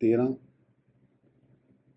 13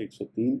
103।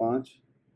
5।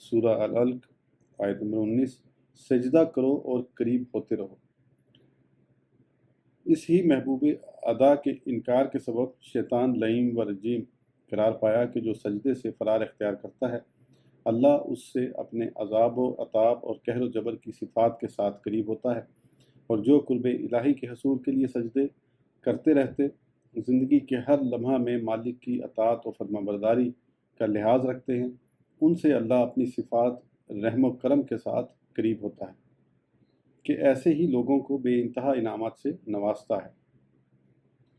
سورہ العلق آیت نمبر 19، سجدہ کرو اور قریب ہوتے رہو۔ اس ہی محبوب ادا کے انکار کے سبب شیطان لعین و رجیم قرار پایا کہ جو سجدے سے فرار اختیار کرتا ہے اللہ اس سے اپنے عذاب و عطاب اور قہر و جبر کی صفات کے ساتھ قریب ہوتا ہے، اور جو قرب الہی کے حصول کے لیے سجدے کرتے رہتے زندگی کے ہر لمحہ میں مالک کی اطاعت و فرما برداری کا لحاظ رکھتے ہیں، ان سے اللہ اپنی صفات رحم و کرم کے ساتھ قریب ہوتا ہے کہ ایسے ہی لوگوں کو بے انتہا انعامات سے نوازتا ہے۔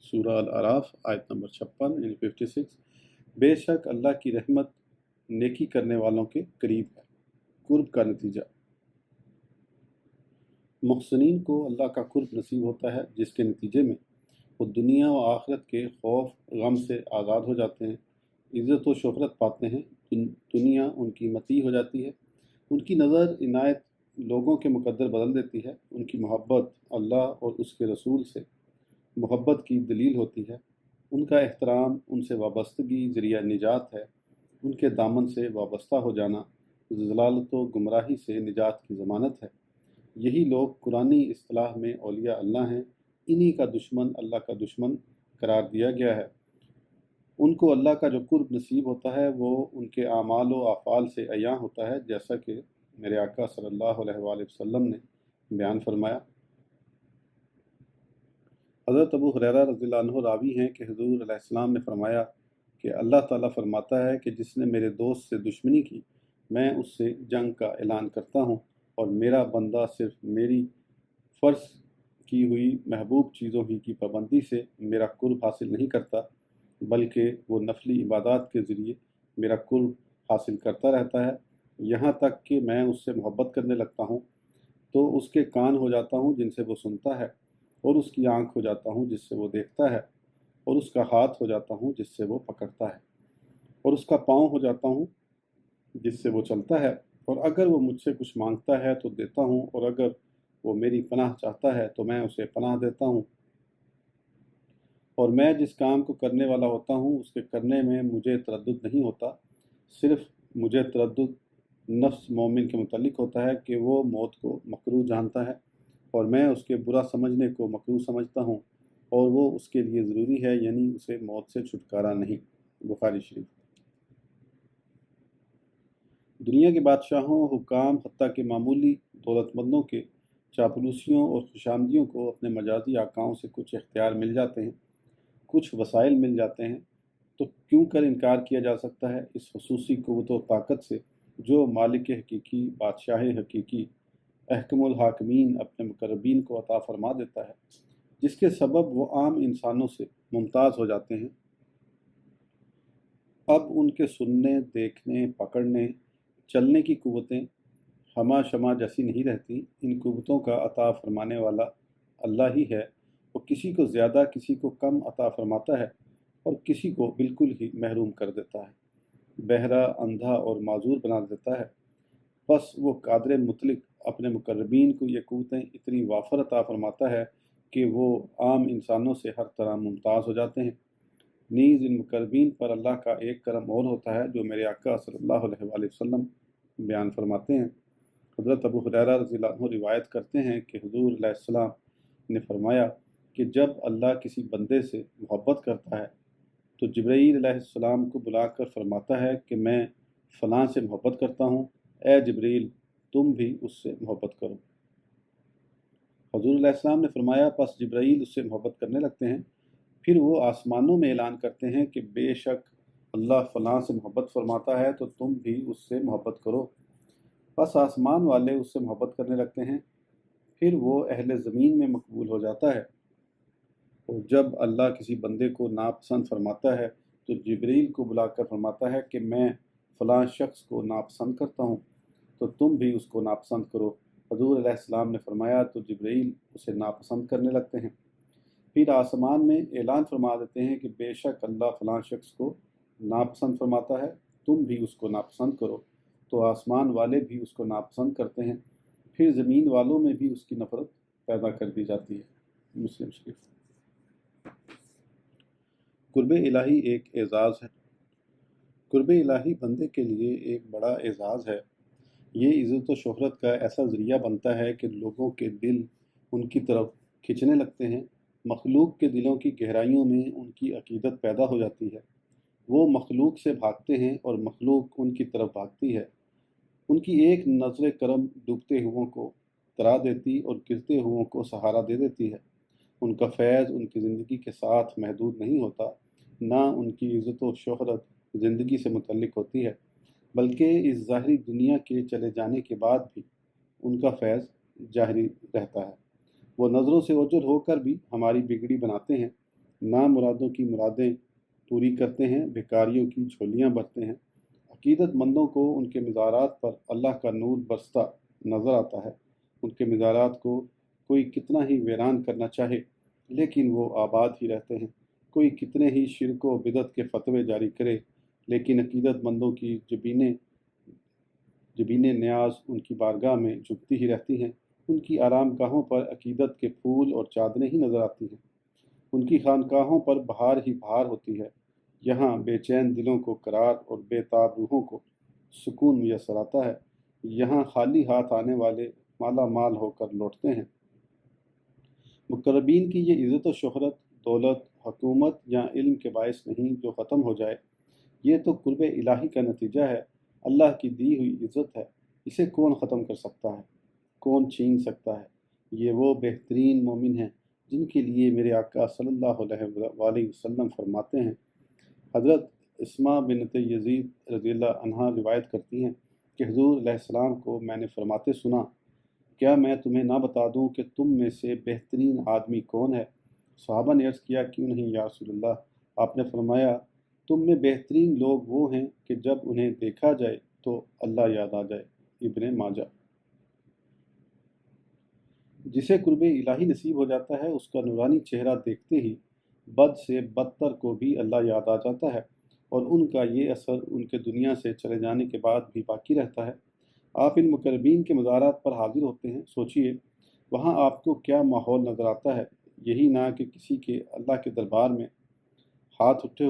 سورہ الاعراف آیت نمبر 56 یعنی 56، بے شک اللہ کی رحمت نیکی کرنے والوں کے قریب ہے۔ قرب کا نتیجہ، محسنین کو اللہ کا قرب نصیب ہوتا ہے، جس کے نتیجے میں وہ دنیا و آخرت کے خوف غم سے آزاد ہو جاتے ہیں، عزت و شہرت پاتے ہیں، دنیا ان کی مطیع ہو جاتی ہے، ان کی نظر عنایت لوگوں کے مقدر بدل دیتی ہے، ان کی محبت اللہ اور اس کے رسول سے محبت کی دلیل ہوتی ہے، ان کا احترام ان سے وابستگی ذریعہ نجات ہے، ان کے دامن سے وابستہ ہو جانا ضلالت و گمراہی سے نجات کی ضمانت ہے۔ یہی لوگ قرآنی اصطلاح میں اولیاء اللہ ہیں، انہی کا دشمن اللہ کا دشمن قرار دیا گیا ہے۔ ان کو اللہ کا جو قرب نصیب ہوتا ہے وہ ان کے اعمال و افعال سے عیاں ہوتا ہے، جیسا کہ میرے آقا صلی اللہ علیہ وآلہ وسلم نے بیان فرمایا۔ حضرت ابو ہریرہ رضی اللہ عنہ راوی ہیں کہ حضور علیہ السلام نے فرمایا کہ اللہ تعالیٰ فرماتا ہے کہ جس نے میرے دوست سے دشمنی کی میں اس سے جنگ کا اعلان کرتا ہوں، اور میرا بندہ صرف میری فرض کی ہوئی محبوب چیزوں ہی کی پابندی سے میرا قرب حاصل نہیں کرتا، بلکہ وہ نفلی عبادات کے ذریعے میرا قرب حاصل کرتا رہتا ہے، یہاں تک کہ میں اس سے محبت کرنے لگتا ہوں تو اس کے کان ہو جاتا ہوں جن سے وہ سنتا ہے، اور اس کی آنکھ ہو جاتا ہوں جس سے وہ دیکھتا ہے، اور اس کا ہاتھ ہو جاتا ہوں جس سے وہ پکڑتا ہے، اور اس کا پاؤں ہو جاتا ہوں جس سے وہ چلتا ہے، اور اگر وہ مجھ سے کچھ مانگتا ہے تو دیتا ہوں، اور اگر وہ میری پناہ چاہتا ہے تو میں اسے پناہ دیتا ہوں، اور میں جس کام کو کرنے والا ہوتا ہوں اس کے کرنے میں مجھے تردد نہیں ہوتا، صرف مجھے تردد نفس مومن کے متعلق ہوتا ہے کہ وہ موت کو مکروہ جانتا ہے، اور میں اس کے برا سمجھنے کو مکروہ سمجھتا ہوں، اور وہ اس کے لیے ضروری ہے، یعنی اسے موت سے چھٹکارا نہیں۔ بخاری شریف۔ دنیا کے بادشاہوں، حکام، حتیٰ کہ معمولی دولت مندوں کے چاپلوسیوں اور خوشامدیوں کو اپنے مجازی آقاؤں سے کچھ اختیار مل جاتے ہیں، کچھ وسائل مل جاتے ہیں، تو کیوں کر انکار کیا جا سکتا ہے اس خصوصی قوت و طاقت سے جو مالک حقیقی، بادشاہ حقیقی، احکم الحاکمین اپنے مقربین کو عطا فرما دیتا ہے، جس کے سبب وہ عام انسانوں سے ممتاز ہو جاتے ہیں۔ اب ان کے سننے، دیکھنے، پکڑنے، چلنے کی قوتیں ہمہ شمع جیسی نہیں رہتی، ان قوتوں کا عطا فرمانے والا اللہ ہی ہے، وہ کسی کو زیادہ کسی کو کم عطا فرماتا ہے، اور کسی کو بالکل ہی محروم کر دیتا ہے، بہرا، اندھا اور معذور بنا دیتا ہے۔ بس وہ قادر مطلق اپنے مقربین کو یہ قوتیں اتنی وافر عطا فرماتا ہے کہ وہ عام انسانوں سے ہر طرح ممتاز ہو جاتے ہیں۔ نیز ان مقربین پر اللہ کا ایک کرم اور ہوتا ہے جو میرے آقا صلی اللہ علیہ وآلہ وسلم بیان فرماتے ہیں۔ حضرت ابو ہریرہ رضی اللہ عنہ روایت کرتے ہیں کہ حضور علیہ السلام نے فرمایا کہ جب اللہ کسی بندے سے محبت کرتا ہے تو جبرائیل علیہ السلام کو بلا کر فرماتا ہے کہ میں فلاں سے محبت کرتا ہوں، اے جبرائیل تم بھی اس سے محبت کرو۔ حضور علیہ السلام نے فرمایا پس جبرائیل اس سے محبت کرنے لگتے ہیں، پھر وہ آسمانوں میں اعلان کرتے ہیں کہ بے شک اللہ فلاں سے محبت فرماتا ہے تو تم بھی اس سے محبت کرو، بس آسمان والے اس سے محبت کرنے لگتے ہیں، پھر وہ اہل زمین میں مقبول ہو جاتا ہے، اور جب اللہ کسی بندے کو ناپسند فرماتا ہے تو جبریل کو بلا کر فرماتا ہے کہ میں فلاں شخص کو ناپسند کرتا ہوں تو تم بھی اس کو ناپسند کرو۔ حضور علیہ السلام نے فرمایا تو جبریل اسے ناپسند کرنے لگتے ہیں، پھر آسمان میں اعلان فرما دیتے ہیں کہ بے شک اللہ فلاں شخص کو ناپسند فرماتا ہے، تم بھی اس کو ناپسند کرو، تو آسمان والے بھی اس کو ناپسند کرتے ہیں، پھر زمین والوں میں بھی اس کی نفرت پیدا کر دی جاتی ہے۔ مسلم شریف۔ قرب الہی ایک اعزاز ہے قرب الہی بندے کے لیے ایک بڑا اعزاز ہے۔ یہ عزت و شہرت کا ایسا ذریعہ بنتا ہے کہ لوگوں کے دل ان کی طرف کھنچنے لگتے ہیں۔ مخلوق کے دلوں کی گہرائیوں میں ان کی عقیدت پیدا ہو جاتی ہے۔ وہ مخلوق سے بھاگتے ہیں اور مخلوق ان کی طرف بھاگتی ہے۔ ان کی ایک نظر کرم ڈوبتے ہوئوں کو ترا دیتی اور گرتے ہوئوں کو سہارا دے دیتی ہے۔ ان کا فیض ان کی زندگی کے ساتھ محدود نہیں ہوتا، نہ ان کی عزت و شہرت زندگی سے متعلق ہوتی ہے، بلکہ اس ظاہری دنیا کے چلے جانے کے بعد بھی ان کا فیض جاری رہتا ہے۔ وہ نظروں سے اوجھل ہو کر بھی ہماری بگڑی بناتے ہیں، نامرادوں کی مرادیں پوری کرتے ہیں، بھکاریوں کی جھولیاں بھرتے ہیں۔ عقیدت مندوں کو ان کے مزارات پر اللہ کا نور برستا نظر آتا ہے۔ ان کے مزارات کو کوئی کتنا ہی ویران کرنا چاہے لیکن وہ آباد ہی رہتے ہیں۔ کوئی کتنے ہی شرک و بدعت کے فتوے جاری کرے لیکن عقیدت مندوں کی جبینیں نیاز ان کی بارگاہ میں جھکتی ہی رہتی ہیں۔ ان کی آرام گاہوں پر عقیدت کے پھول اور چادریں ہی نظر آتی ہیں۔ ان کی خانقاہوں پر بہار ہی بہار ہوتی ہے۔ یہاں بے چین دلوں کو قرار اور بے تاب روحوں کو سکون میسر آتا ہے۔ یہاں خالی ہاتھ آنے والے مالا مال ہو کر لوٹتے ہیں۔ مقربین کی یہ عزت و شہرت دولت، حکومت یا علم کے باعث نہیں جو ختم ہو جائے، یہ تو قرب الہی کا نتیجہ ہے، اللہ کی دی ہوئی عزت ہے۔ اسے کون ختم کر سکتا ہے؟ کون چھین سکتا ہے؟ یہ وہ بہترین مومن ہیں جن کے لیے میرے آقا صلی اللہ علیہ وآلہ وسلم فرماتے ہیں۔ حضرت اسماء بنت یزید رضی اللہ عنہا روایت کرتی ہیں کہ حضور علیہ السلام کو میں نے فرماتے سنا، کیا میں تمہیں نہ بتا دوں کہ تم میں سے بہترین آدمی کون ہے؟ صحابہ نے عرض کیا، کیوں نہیں یا رسول اللہ؟ آپ نے فرمایا، تم میں بہترین لوگ وہ ہیں کہ جب انہیں دیکھا جائے تو اللہ یاد آ جائے۔ ابن ماجہ۔ جسے قرب الہی نصیب ہو جاتا ہے اس کا نورانی چہرہ دیکھتے ہی بد سے بدتر کو بھی اللہ یاد آ جاتا ہے، اور ان کا یہ اثر ان کے دنیا سے چلے جانے کے بعد بھی باقی رہتا ہے۔ آپ ان مقربین کے مزارات پر حاضر ہوتے ہیں، سوچئے وہاں آپ کو کیا ماحول نظر آتا ہے؟ یہی نہ کہ کسی کے اللہ کے دربار میں ہاتھ اٹھے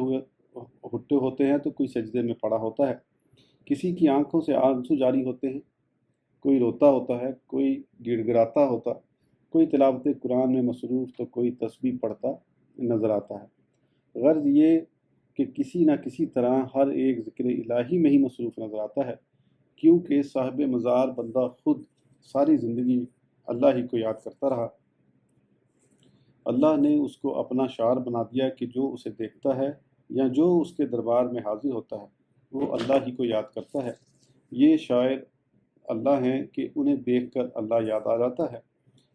ہوتے ہیں تو کوئی سجدے میں پڑا ہوتا ہے، کسی کی آنکھوں سے آنسو جاری ہوتے ہیں، کوئی روتا ہوتا ہے، کوئی گڑ گڑاتا ہوتا، کوئی تلاوت قرآن میں مصروف تو کوئی تسبیح پڑھتا نظر آتا ہے۔ غرض یہ کہ کسی نہ کسی طرح ہر ایک ذکر الہی میں ہی مصروف نظر آتا ہے، کیونکہ صاحب مزار بندہ خود ساری زندگی اللہ ہی کو یاد کرتا رہا۔ اللہ نے اس کو اپنا شعار بنا دیا کہ جو اسے دیکھتا ہے یا جو اس کے دربار میں حاضر ہوتا ہے وہ اللہ ہی کو یاد کرتا ہے۔ یہ شاعر اللہ ہیں کہ انہیں دیکھ کر اللہ یاد آ جاتا ہے،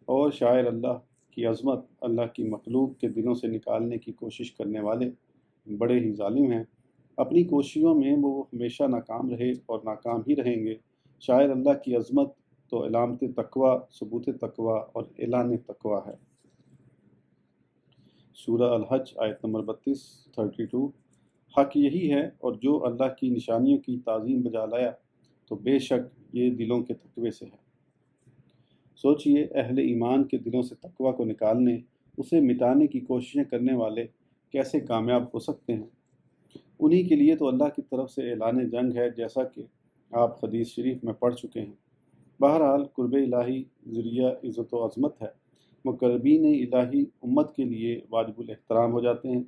اور شاعر اللہ کی عظمت اللہ کی مخلوق کے دلوں سے نکالنے کی کوشش کرنے والے بڑے ہی ظالم ہیں۔ اپنی کوششوں میں وہ ہمیشہ ناکام رہے اور ناکام ہی رہیں گے۔ شاعر اللہ کی عظمت تو علامت تقویٰ، ثبوت تقویٰ اور اعلان تقویٰ ہے۔ سورہ الحج آیت نمبر 32۔ حق یہی ہے، اور جو اللہ کی نشانیوں کی تعظیم بجا لایا تو بے شک یہ دلوں کے تقوی سے ہے۔ سوچئے اہل ایمان کے دلوں سے تقویٰ کو نکالنے، اسے مٹانے کی کوششیں کرنے والے کیسے کامیاب ہو سکتے ہیں؟ انہی کے لیے تو اللہ کی طرف سے اعلان جنگ ہے، جیسا کہ آپ حدیث شریف میں پڑھ چکے ہیں۔ بہرحال قرب الہی ذریعہ عزت و عظمت ہے۔ مقربین الہی امت کے لیے واجب الاحترام ہو جاتے ہیں۔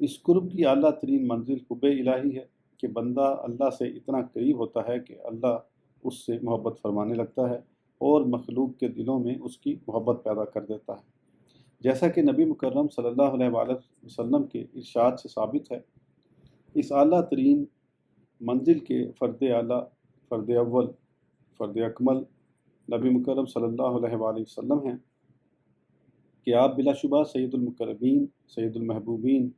اس قرب کی اعلیٰ ترین منزل حب الہی ہے کہ بندہ اللہ سے اتنا قریب ہوتا ہے کہ اللہ اس سے محبت فرمانے لگتا ہے اور مخلوق کے دلوں میں اس کی محبت پیدا کر دیتا ہے، جیسا کہ نبی مکرم صلی اللہ علیہ وآلہ وسلم کے ارشاد سے ثابت ہے۔ اس اعلیٰ ترین منزل کے فرد اعلیٰ، فرد اول، فرد اکمل نبی مکرم صلی اللہ علیہ وآلہ وسلم ہیں کہ آپ بلا شبہ سید المقربین، سید المحبوبین،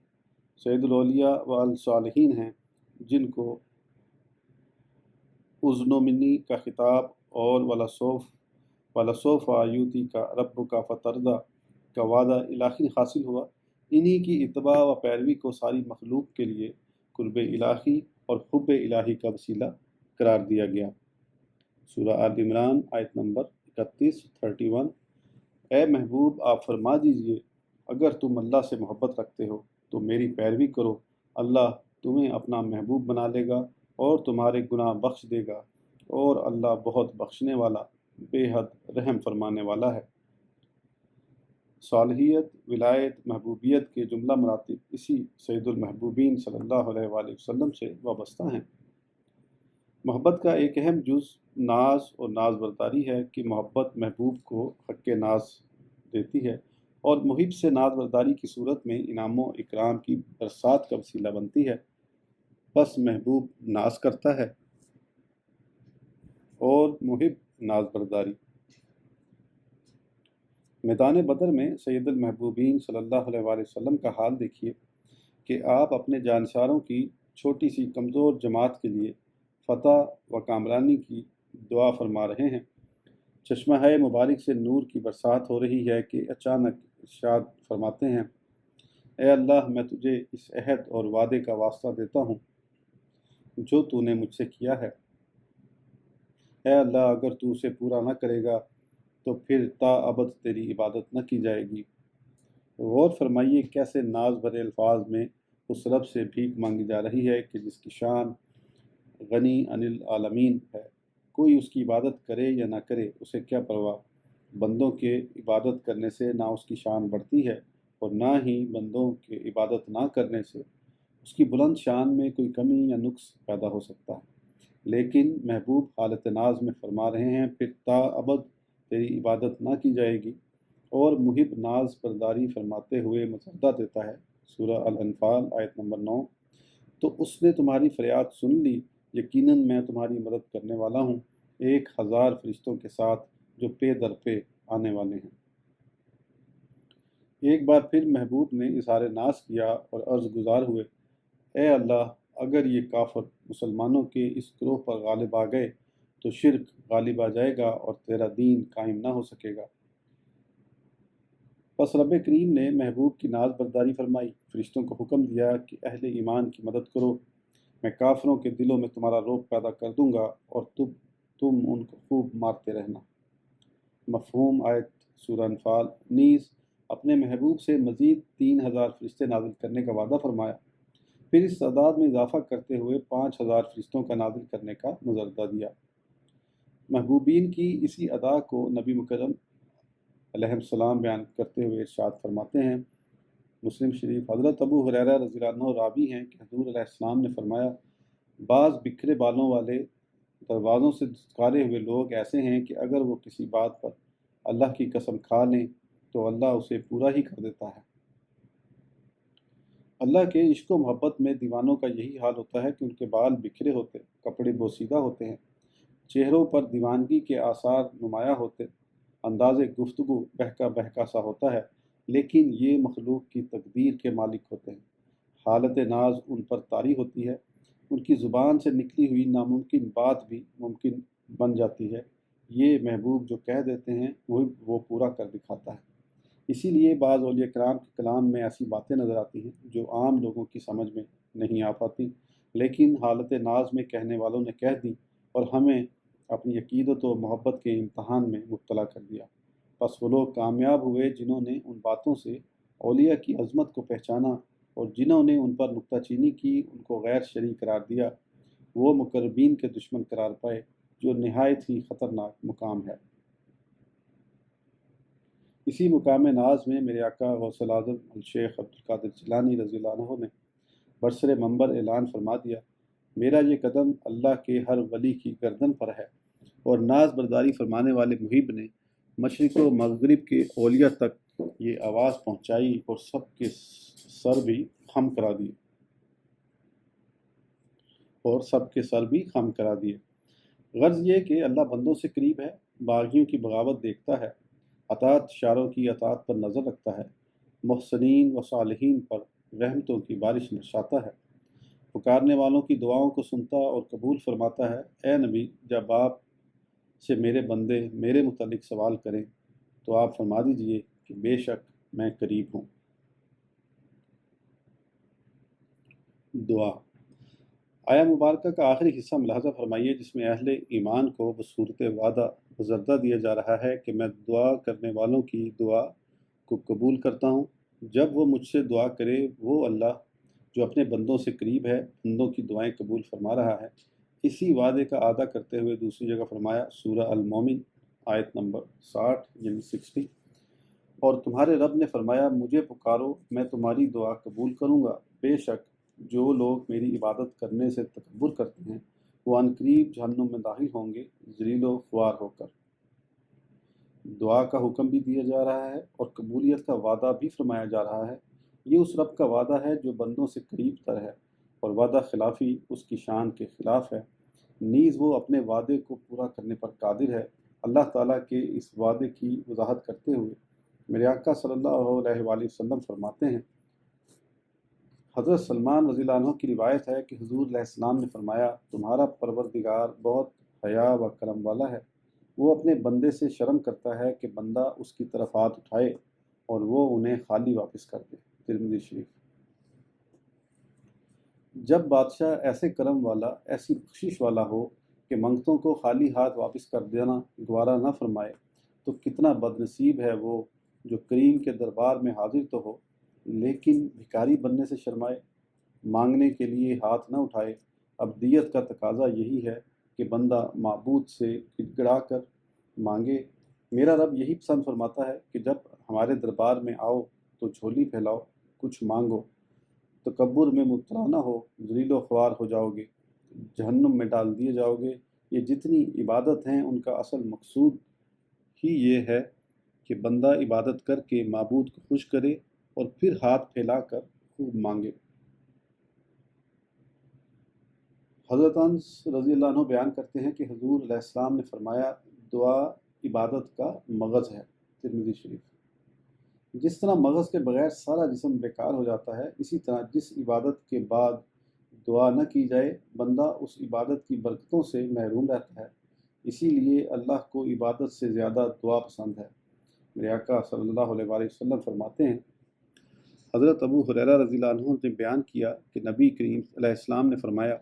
سید الاولیاء والصالحین ہیں، جن کو اذن منی کا خطاب اور وَلَسَوْفَ يُعْطِيكَ رَبُّكَ فَتَرْضَىٰ کا وعدہ الہی حاصل ہوا۔ انہی کی اتباع و پیروی کو ساری مخلوق کے لیے قرب الہی اور حب الہی کا وسیلہ قرار دیا گیا۔ سورہ آل عمران آیت نمبر 31۔ اے محبوب، آپ فرما دیجئے، اگر تم اللہ سے محبت رکھتے ہو تو میری پیروی کرو، اللہ تمہیں اپنا محبوب بنا لے گا اور تمہارے گناہ بخش دے گا، اور اللہ بہت بخشنے والا، بے حد رحم فرمانے والا ہے۔ صالحیت، ولایت، محبوبیت کے جملہ مراتب اسی سید المحبوبین صلی اللہ علیہ وآلہ وسلم سے وابستہ ہیں۔ محبت کا ایک اہم جز ناز اور ناز برداری ہے کہ محبت محبوب کو حق ناز دیتی ہے اور محب سے ناز برداری کی صورت میں انعام و اکرام کی برسات کا وسیلہ بنتی ہے۔ بس محبوب ناز کرتا ہے اور محب ناز برداری۔ میدان بدر میں سید المحبوبین صلی اللہ علیہ وآلہ وسلم کا حال دیکھیے کہ آپ اپنے جانساروں کی چھوٹی سی کمزور جماعت کے لیے فتح و کامرانی کی دعا فرما رہے ہیں۔ چشمہ مبارک سے نور کی برسات ہو رہی ہے کہ اچانک ارشاد فرماتے ہیں، اے اللہ، میں تجھے اس عہد اور وعدے کا واسطہ دیتا ہوں جو تو نے مجھ سے کیا ہے۔ اے اللہ، اگر تو اسے پورا نہ کرے گا تو پھر تا ابد تیری عبادت نہ کی جائے گی۔ غور فرمائیے کیسے ناز بھرے الفاظ میں اس رب سے بھیک مانگی جا رہی ہے کہ جس کی شان غنی عن العالمین ہے۔ کوئی اس کی عبادت کرے یا نہ کرے، اسے کیا پرواہ۔ بندوں کے عبادت کرنے سے نہ اس کی شان بڑھتی ہے اور نہ ہی بندوں کے عبادت نہ کرنے سے اس کی بلند شان میں کوئی کمی یا نقص پیدا ہو سکتا ہے۔ لیکن محبوب حالت ناز میں فرما رہے ہیں، پھر تا ابد تیری عبادت نہ کی جائے گی، اور محب ناز برداری فرماتے ہوئے مسودہ دیتا ہے، سورہ الانفال آیت نمبر 9، تو اس نے تمہاری فریاد سن لی، یقیناً میں تمہاری مدد کرنے والا ہوں 1000 فرشتوں کے ساتھ جو پے در پہ آنے والے ہیں۔ ایک بار پھر محبوب نے اظہار ناز کیا اور عرض گزار ہوئے، اے اللہ، اگر یہ کافر مسلمانوں کے اس گروہ پر غالب آ گئے تو شرک غالب آ جائے گا اور تیرا دین قائم نہ ہو سکے گا۔ پس رب کریم نے محبوب کی ناز برداری فرمائی، فرشتوں کو حکم دیا کہ اہل ایمان کی مدد کرو، میں کافروں کے دلوں میں تمہارا رعب پیدا کر دوں گا اور تم ان کو خوب مارتے رہنا۔ مفہوم آیت سورہ انفال۔ نیز اپنے محبوب سے مزید 3000 فرشتے نازل کرنے کا وعدہ فرمایا، پھر اس تعداد میں اضافہ کرتے ہوئے 5000 فرشتوں کا نازل کرنے کا مزردہ دیا۔ محبوبین کی اسی ادا کو نبی مکرم علیہ السلام بیان کرتے ہوئے ارشاد فرماتے ہیں، مسلم شریف، حضرت ابو ہریرہ رضی اللہ عنہ راوی ہیں کہ حضور علیہ السلام نے فرمایا، بعض بکھرے بالوں والے دروازوں سے دھتکارے ہوئے لوگ ایسے ہیں کہ اگر وہ کسی بات پر اللہ کی قسم کھا لیں تو اللہ اسے پورا ہی کر دیتا ہے۔ اللہ کے عشق و محبت میں دیوانوں کا یہی حال ہوتا ہے کہ ان کے بال بکھرے ہوتے، کپڑے بوسیدہ ہوتے ہیں، چہروں پر دیوانگی کے آثار نمایاں ہوتے، انداز گفتگو بہکا بہکا سا ہوتا ہے، لیکن یہ مخلوق کی تقدیر کے مالک ہوتے ہیں۔ حالت ناز ان پر طاری ہوتی ہے، ان کی زبان سے نکلی ہوئی ناممکن بات بھی ممکن بن جاتی ہے۔ یہ محبوب جو کہہ دیتے ہیں وہ پورا کر دکھاتا ہے۔ اسی لیے بعض اولیاء کرام کے کلام میں ایسی باتیں نظر آتی ہیں جو عام لوگوں کی سمجھ میں نہیں آ پاتی، لیکن حالت ناز میں کہنے والوں نے کہہ دی اور ہمیں اپنی عقیدت و محبت کے امتحان میں مبتلا کر دیا۔ پس وہ لوگ کامیاب ہوئے جنہوں نے ان باتوں سے اولیاء کی عظمت کو پہچانا، اور جنہوں نے ان پر نکتہ چینی کی، ان کو غیر شرعی قرار دیا، وہ مقربین کے دشمن قرار پائے، جو نہایت ہی خطرناک مقام ہے۔ اسی مقام ناز میں میرے آقا غوث الاعظم الشیخ عبدالقادر جیلانی رضی اللہ عنہ نے برسر منبر اعلان فرما دیا، میرا یہ قدم اللہ کے ہر ولی کی گردن پر ہے، اور ناز برداری فرمانے والے محب نے مشرق و مغرب کے اولیاء تک یہ آواز پہنچائی اور سب کے سر بھی خم کرا دیے۔ غرض یہ کہ اللہ بندوں سے قریب ہے، باغیوں کی بغاوت دیکھتا ہے، اطاعت شاروں کی اطاعت پر نظر رکھتا ہے، محسنین و صالحین پر رحمتوں کی بارش برساتا ہے، پکارنے والوں کی دعاؤں کو سنتا اور قبول فرماتا ہے۔ اے نبی، جب آپ سے میرے بندے میرے متعلق سوال کریں تو آپ فرما دیجئے کہ بے شک میں قریب ہوں۔ دعا۔ آیا مبارکہ کا آخری حصہ ملاحظہ فرمائیے جس میں اہل ایمان کو بصورت وعدہ مزردہ دیا جا رہا ہے کہ میں دعا کرنے والوں کی دعا کو قبول کرتا ہوں۔ جب وہ مجھ سے دعا کرے، وہ اللہ جو اپنے بندوں سے قریب ہے، بندوں کی دعائیں قبول فرما رہا ہے۔ اسی وعدے کا اعادہ کرتے ہوئے دوسری جگہ فرمایا، سورہ المومن آیت نمبر 60 یعنی 60، اور تمہارے رب نے فرمایا مجھے پکارو میں تمہاری دعا قبول کروں گا، بے شک جو لوگ میری عبادت کرنے سے تکبر کرتے ہیں وہ عنقریب جہنم میں داخل ہوں گے ذلیل و خوار ہو کر۔ دعا کا حکم بھی دیا جا رہا ہے اور قبولیت کا وعدہ بھی فرمایا جا رہا ہے۔ یہ اس رب کا وعدہ ہے جو بندوں سے قریب تر ہے، اور وعدہ خلافی اس کی شان کے خلاف ہے، نیز وہ اپنے وعدے کو پورا کرنے پر قادر ہے۔ اللہ تعالیٰ کے اس وعدے کی وضاحت کرتے ہوئے میرے آقا صلی اللہ علیہ وآلہ وسلم فرماتے ہیں، حضرت سلمان رضی اللہ عنہ کی روایت ہے کہ حضور علیہ السلام نے فرمایا، تمہارا پروردگار بہت حیا و کرم والا ہے، وہ اپنے بندے سے شرم کرتا ہے کہ بندہ اس کی طرف ہاتھ اٹھائے اور وہ انہیں خالی واپس کر دے۔ ترمذی شریف۔ جب بادشاہ ایسے کرم والا، ایسی بخشش والا ہو کہ منگتوں کو خالی ہاتھ واپس کر دینا گوارا نہ فرمائے، تو کتنا بد نصیب ہے وہ جو کریم کے دربار میں حاضر تو ہو لیکن بھکاری بننے سے شرمائے، مانگنے کے لیے ہاتھ نہ اٹھائے۔ ابدیت کا تقاضا یہی ہے کہ بندہ معبود سے گڑ گڑا کر مانگے۔ میرا رب یہی پسند فرماتا ہے کہ جب ہمارے دربار میں آؤ تو جھولی پھیلاؤ، کچھ مانگو، تکبر میں مبتلا نہ ہو، ذلیل و خوار ہو جاؤ گے، جہنم میں ڈال دیے جاؤ گے۔ یہ جتنی عبادت ہیں ان کا اصل مقصود ہی یہ ہے کہ بندہ عبادت کر کے معبود کو خوش کرے اور پھر ہاتھ پھیلا کر خوب مانگے۔ حضرت انس رضی اللہ عنہ بیان کرتے ہیں کہ حضور علیہ السلام نے فرمایا، دعا عبادت کا مغز ہے۔ ترمذی شریف۔ جس طرح مغز کے بغیر سارا جسم بیکار ہو جاتا ہے، اسی طرح جس عبادت کے بعد دعا نہ کی جائے بندہ اس عبادت کی برکتوں سے محروم رہتا ہے۔ اسی لیے اللہ کو عبادت سے زیادہ دعا پسند ہے۔ میرے آقا صلی اللہ علیہ وآلہ وسلم فرماتے ہیں، حضرت ابو ہریرہ رضی اللہ عنہ نے بیان کیا کہ نبی کریم علیہ السلام نے فرمایا،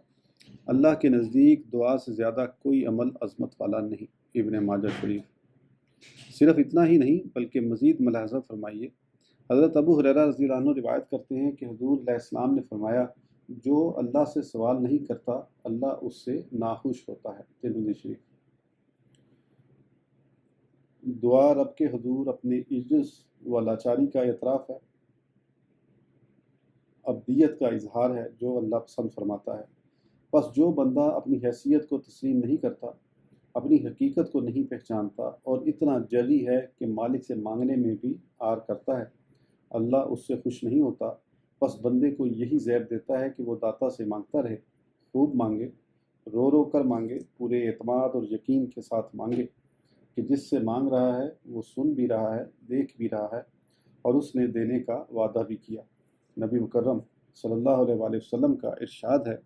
اللہ کے نزدیک دعا سے زیادہ کوئی عمل عظمت والا نہیں۔ ابن ماجہ شریف۔ صرف اتنا ہی نہیں بلکہ مزید ملاحظہ فرمائیے، حضرت ابو ہریرہ رضی اللہ عنہ روایت کرتے ہیں کہ حضور علیہ السلام نے فرمایا، جو اللہ سے سوال نہیں کرتا اللہ اس سے ناخوش ہوتا ہے۔ ترمذی شریف۔ دعا رب کے حضور اپنے عجز و لاچاری کا اعتراف ہے، ابدیت کا اظہار ہے جو اللہ پسند فرماتا ہے۔ بس جو بندہ اپنی حیثیت کو تسلیم نہیں کرتا، اپنی حقیقت کو نہیں پہچانتا اور اتنا جلی ہے کہ مالک سے مانگنے میں بھی آر کرتا ہے، اللہ اس سے خوش نہیں ہوتا۔ بس بندے کو یہی زیب دیتا ہے کہ وہ داتا سے مانگتا رہے، خوب مانگے، رو رو کر مانگے، پورے اعتماد اور یقین کے ساتھ مانگے کہ جس سے مانگ رہا ہے وہ سن بھی رہا ہے، دیکھ بھی رہا ہے اور اس نے دینے کا وعدہ بھی کیا۔ نبی مکرم صلی اللہ علیہ وآلہ وسلم کا ارشاد ہے،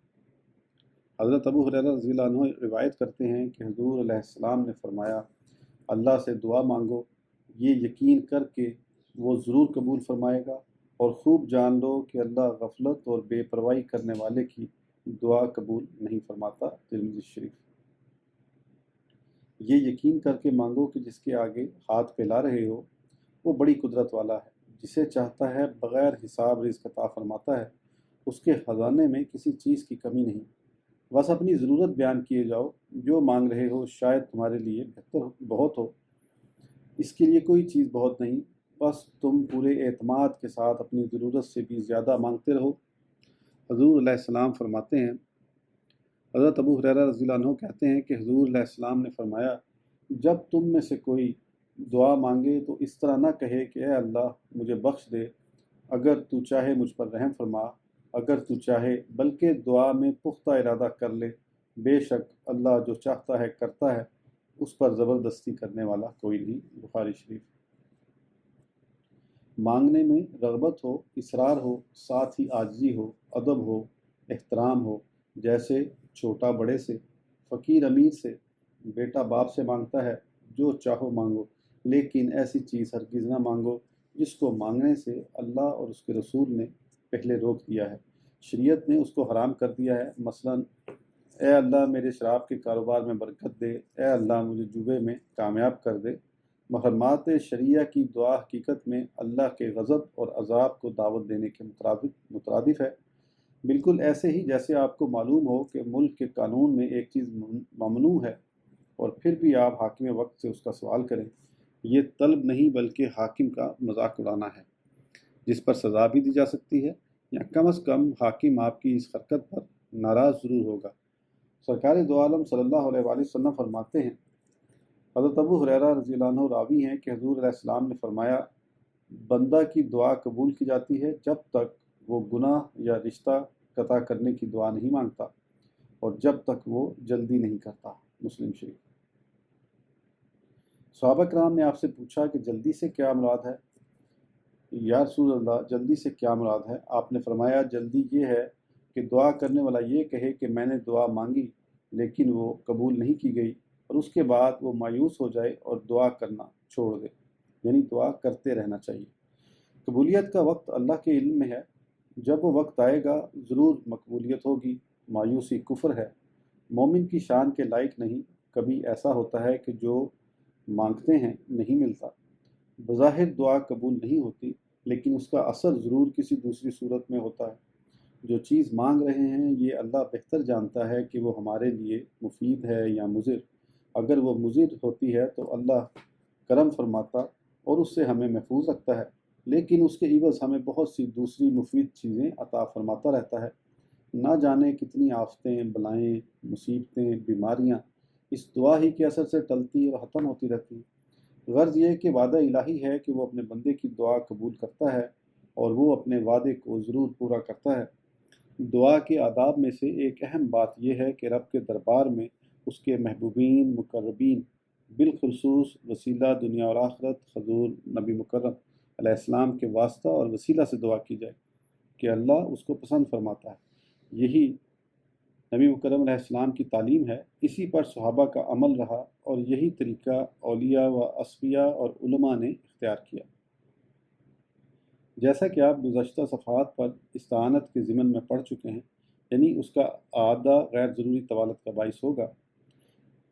حضرت ابو ہریرہ رضی اللہ عنہ روایت کرتے ہیں کہ حضور علیہ السلام نے فرمایا، اللہ سے دعا مانگو، یہ یقین کر کے وہ ضرور قبول فرمائے گا، اور خوب جان لو کہ اللہ غفلت اور بے پرواہی کرنے والے کی دعا قبول نہیں فرماتا۔ ترمذی شریف۔ یہ یقین کر کے مانگو کہ جس کے آگے ہاتھ پھیلا رہے ہو وہ بڑی قدرت والا ہے، جسے چاہتا ہے بغیر حساب رزق عطا فرماتا ہے، اس کے خزانے میں کسی چیز کی کمی نہیں۔ بس اپنی ضرورت بیان کیے جاؤ، جو مانگ رہے ہو شاید تمہارے لیے بہتر بہت ہو، اس کے لیے کوئی چیز بہت نہیں، بس تم پورے اعتماد کے ساتھ اپنی ضرورت سے بھی زیادہ مانگتے رہو۔ حضور علیہ السلام فرماتے ہیں، حضرت ابو ہریرہ رضی اللہ عنہ کہتے ہیں کہ حضور علیہ السلام نے فرمایا، جب تم میں سے کوئی دعا مانگے تو اس طرح نہ کہے کہ اے اللہ مجھے بخش دے، اگر تو چاہے مجھ پر رحم فرما، اگر تو چاہے، بلکہ دعا میں پختہ ارادہ کر لے، بے شک اللہ جو چاہتا ہے کرتا ہے، اس پر زبردستی کرنے والا کوئی نہیں۔ بخاری شریف۔ مانگنے میں رغبت ہو، اصرار ہو، ساتھ ہی عاجزی ہو، ادب ہو، احترام ہو، جیسے چھوٹا بڑے سے، فقیر امیر سے، بیٹا باپ سے مانگتا ہے، جو چاہو مانگو، لیکن ایسی چیز ہرگز نہ مانگو جس کو مانگنے سے اللہ اور اس کے رسول نے پہلے روک دیا ہے، شریعت نے اس کو حرام کر دیا ہے۔ مثلا، اے اللہ میرے شراب کے کاروبار میں برکت دے، اے اللہ مجھے جوے میں کامیاب کر دے۔ محرمات شریعہ کی دعا حقیقت میں اللہ کے غضب اور عذاب کو دعوت دینے کے مترادف ہے۔ بالکل ایسے ہی جیسے آپ کو معلوم ہو کہ ملک کے قانون میں ایک چیز ممنوع ہے اور پھر بھی آپ حاکم وقت سے اس کا سوال کریں، یہ طلب نہیں بلکہ حاکم کا مذاق اڑانا ہے، جس پر سزا بھی دی جا سکتی ہے، یا کم از کم حاکم آپ کی اس حرکت پر ناراض ضرور ہوگا۔ سرکار دو عالم صلی اللہ علیہ وآلہ وسلم فرماتے ہیں، حضرت ابو ہریرہ رضی اللہ عنہ راوی ہیں کہ حضور علیہ السلام نے فرمایا، بندہ کی دعا قبول کی جاتی ہے جب تک وہ گناہ یا رشتہ قطع کرنے کی دعا نہیں مانگتا اور جب تک وہ جلدی نہیں کرتا۔ مسلم شریف۔ صحابہ کرام نے آپ سے پوچھا کہ جلدی سے کیا مراد ہے؟ یا رسول اللہ، جلدی سے کیا مراد ہے؟ آپ نے فرمایا، جلدی یہ ہے کہ دعا کرنے والا یہ کہے کہ میں نے دعا مانگی لیکن وہ قبول نہیں کی گئی، اور اس کے بعد وہ مایوس ہو جائے اور دعا کرنا چھوڑ دے، یعنی دعا کرتے رہنا چاہیے۔ قبولیت کا وقت اللہ کے علم میں ہے، جب وہ وقت آئے گا ضرور مقبولیت ہوگی۔ مایوسی کفر ہے، مومن کی شان کے لائق نہیں۔ کبھی ایسا ہوتا ہے کہ جو مانگتے ہیں نہیں ملتا، بظاہر دعا قبول نہیں ہوتی لیکن اس کا اثر ضرور کسی دوسری صورت میں ہوتا ہے۔ جو چیز مانگ رہے ہیں یہ اللہ بہتر جانتا ہے کہ وہ ہمارے لیے مفید ہے یا مضر۔ اگر وہ مضر ہوتی ہے تو اللہ کرم فرماتا اور اس سے ہمیں محفوظ رکھتا ہے، لیکن اس کے عوض ہمیں بہت سی دوسری مفید چیزیں عطا فرماتا رہتا ہے۔ نہ جانے کتنی آفتیں، بلائیں، مصیبتیں، بیماریاں اس دعا ہی کے اثر سے ٹلتی اور ختم ہوتی رہتی ہیں۔ غرض یہ کہ وعدہ الہی ہے کہ وہ اپنے بندے کی دعا قبول کرتا ہے اور وہ اپنے وعدے کو ضرور پورا کرتا ہے۔ دعا کے آداب میں سے ایک اہم بات یہ ہے کہ رب کے دربار میں اس کے محبوبین، مقربین، بالخصوص وسیلہ دنیا اور آخرت حضور نبی مکرم علیہ السلام کے واسطہ اور وسیلہ سے دعا کی جائے کہ اللہ اس کو پسند فرماتا ہے۔ یہی نبی مکرم علیہ السلام کی تعلیم ہے، اسی پر صحابہ کا عمل رہا اور یہی طریقہ اولیاء و اصفیاء اور علماء نے اختیار کیا۔ جیسا کہ آپ گزشتہ صفحات پر استعانت کے ضمن میں پڑھ چکے ہیں، یعنی اس کا اعادہ غیر ضروری طوالت کا باعث ہوگا۔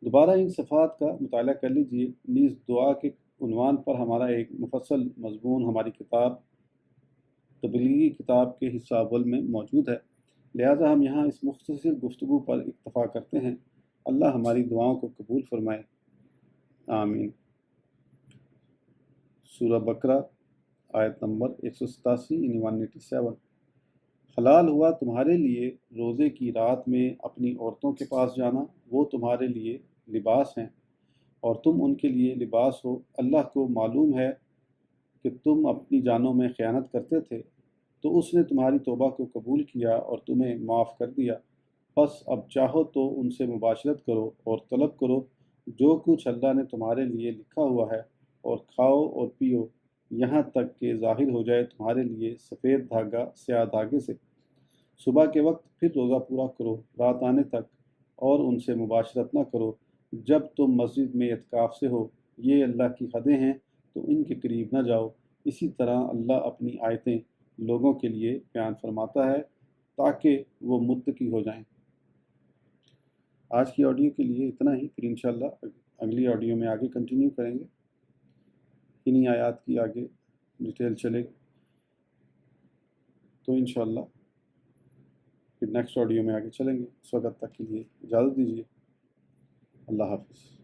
دوبارہ ان صفحات کا مطالعہ کر لیجئے۔ نیز دعا کے عنوان پر ہمارا ایک مفصل مضمون ہماری کتاب تبلیغی کتاب کے حصہ اول میں موجود ہے، لہٰذا ہم یہاں اس مختصر گفتگو پر اکتفا کرتے ہیں۔ اللہ ہماری دعاؤں کو قبول فرمائے، آمین۔ سورہ بقرہ آیت نمبر 187 یعنی 187۔ حلال ہوا تمہارے لیے روزے کی رات میں اپنی عورتوں کے پاس جانا، وہ تمہارے لیے لباس ہیں اور تم ان کے لیے لباس ہو۔ اللہ کو معلوم ہے کہ تم اپنی جانوں میں خیانت کرتے تھے، تو اس نے تمہاری توبہ کو قبول کیا اور تمہیں معاف کر دیا۔ بس اب چاہو تو ان سے مباشرت کرو اور طلب کرو جو کچھ اللہ نے تمہارے لیے لکھا ہوا ہے، اور کھاؤ اور پیو یہاں تک کہ ظاہر ہو جائے تمہارے لیے سفید دھاگا سیاہ دھاگے سے۔ صبح کے وقت پھر روزہ پورا کرو رات آنے تک، اور ان سے مباشرت نہ کرو جب تم مسجد میں اعتکاف سے ہو۔ یہ اللہ کی حدیں ہیں تو ان کے قریب نہ جاؤ۔ اسی طرح اللہ اپنی آیتیں لوگوں کے لیے بیان فرماتا ہے تاکہ وہ متقی ہو جائیں۔ آج کی آڈیو کے لیے اتنا ہی، پھر انشاءاللہ اگلی آڈیو میں آگے کنٹینیو کریں گے، انہی آیات کی آگے ڈیٹیل چلے گی، تو انشاءاللہ پھر نیکسٹ آڈیو میں آگے چلیں گے۔ اس وقت تک کے لیے اجازت دیجیے، اللہ حافظ۔